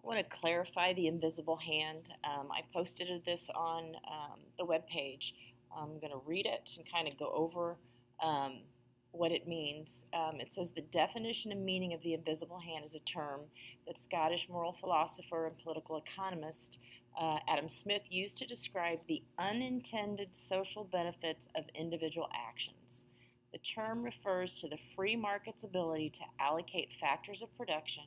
I want to clarify the invisible hand. I posted this on the webpage. I'm going to read it and kind of go over um, what it means. It says the definition and meaning of the invisible hand is a term that Scottish moral philosopher and political economist Adam Smith used to describe the unintended social benefits of individual actions. The term refers to the free market's ability to allocate factors of production,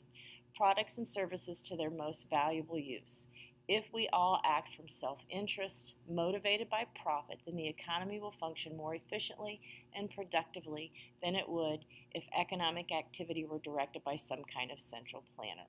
products and services to their most valuable use. If we all act from self interest, motivated by profit, then the economy will function more efficiently and productively than it would if economic activity were directed by some kind of central planner.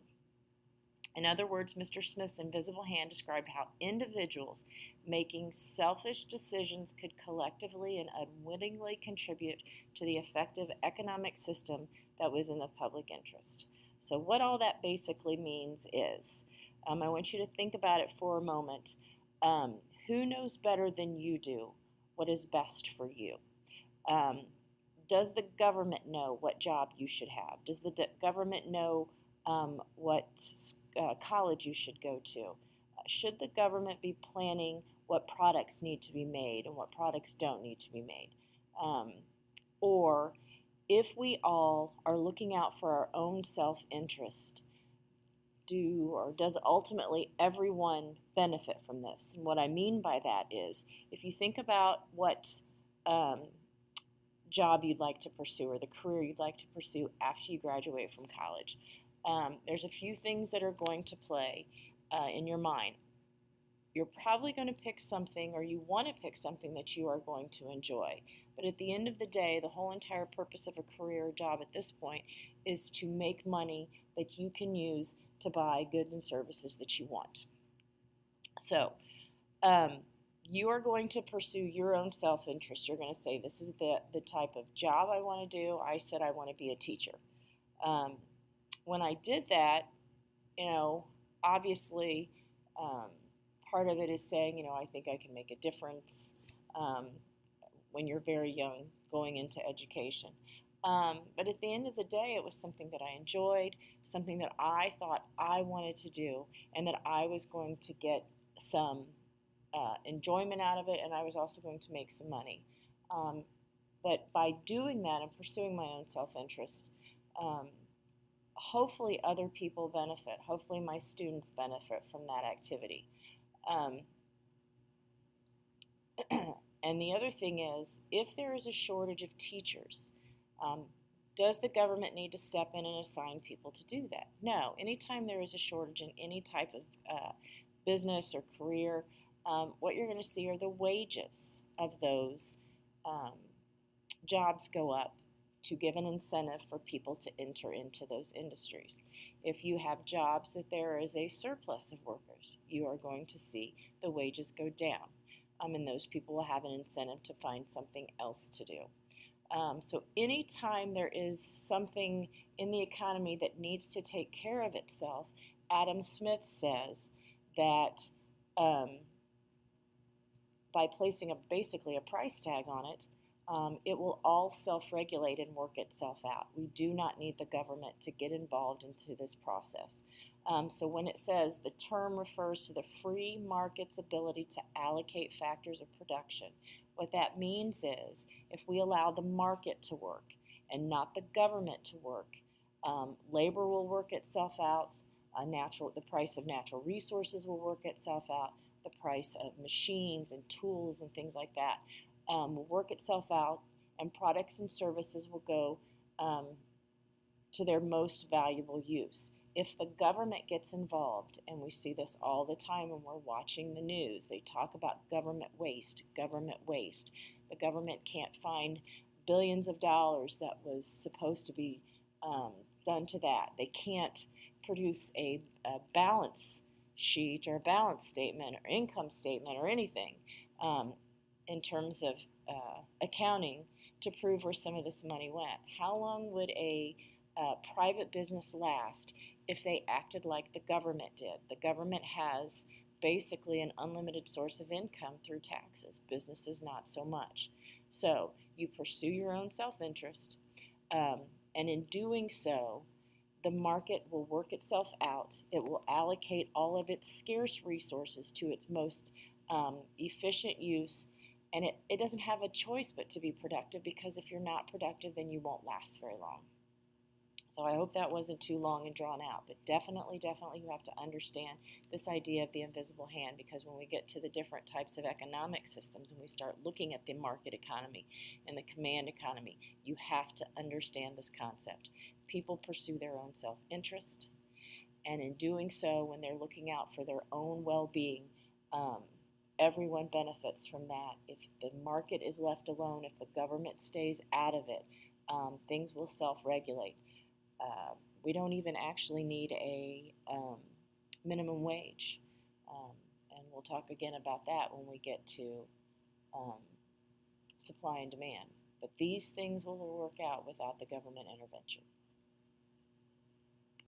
In other words, Mr. Smith's invisible hand described how individuals making selfish decisions could collectively and unwittingly contribute to the effective economic system that was in the public interest. So, what all that basically means is I want you to think about it for a moment. Who knows better than you do what is best for you? Um, does the government know what job you should have? Does the government know what college you should go to? Should the government be planning what products need to be made and what products don't need to be made? Or if we all are looking out for our own self-interest, does ultimately everyone benefit from this? And what I mean by that is, if you think about what job you'd like to pursue or the career you'd like to pursue after you graduate from college, there's a few things that are going to play in your mind. You're probably going to pick something, or you want to pick something that you are going to enjoy. But at the end of the day, the whole entire purpose of a career or job at this point is to make money that you can use to buy goods and services that you want. So, you are going to pursue your own self-interest. You're going to say, this is the type of job I want to do. I said I want to be a teacher. When I did that, obviously, part of it is saying, I think I can make a difference when you're very young going into education. But at the end of the day, it was something that I enjoyed, something that I thought I wanted to do, and that I was going to get some enjoyment out of it, and I was also going to make some money. But by doing that and pursuing my own self-interest, hopefully other people benefit. Hopefully my students benefit from that activity. And the other thing is, if there is a shortage of teachers, does the government need to step in and assign people to do that? No. Anytime there is a shortage in any type of business or career, what you're going to see are the wages of those jobs go up to give an incentive for people to enter into those industries. If you have jobs that there is a surplus of workers, you are going to see the wages go down. And those people will have an incentive to find something else to do. So anytime there is something in the economy that needs to take care of itself, Adam Smith says that by placing basically a price tag on it, it will all self-regulate and work itself out. We do not need the government to get involved into this process. So when it says the term refers to the free market's ability to allocate factors of production, what that means is if we allow the market to work and not the government to work, labor will work itself out, the price of natural resources will work itself out, the price of machines and tools and things like that will work itself out, and products and services will go to their most valuable use. If the government gets involved, and we see this all the time when we're watching the news, they talk about government waste, government waste. The government can't find billions of dollars that was supposed to be done to that. They can't produce a balance sheet or a balance statement or income statement or anything in terms of accounting to prove where some of this money went. How long would a private business last if they acted like the government did? The government has basically an unlimited source of income through taxes. Businesses not so much. So you pursue your own self-interest, and in doing so, the market will work itself out. It will allocate all of its scarce resources to its most efficient use, and it doesn't have a choice but to be productive, because if you're not productive, then you won't last very long. So I hope that wasn't too long and drawn out, but definitely you have to understand this idea of the invisible hand, because when we get to the different types of economic systems and we start looking at the market economy and the command economy, you have to understand this concept. People pursue their own self-interest, and in doing so, when they're looking out for their own well-being, everyone benefits from that. If the market is left alone, if the government stays out of it, things will self-regulate. We don't even actually need a minimum wage. And we'll talk again about that when we get to supply and demand. But these things will work out without the government intervention.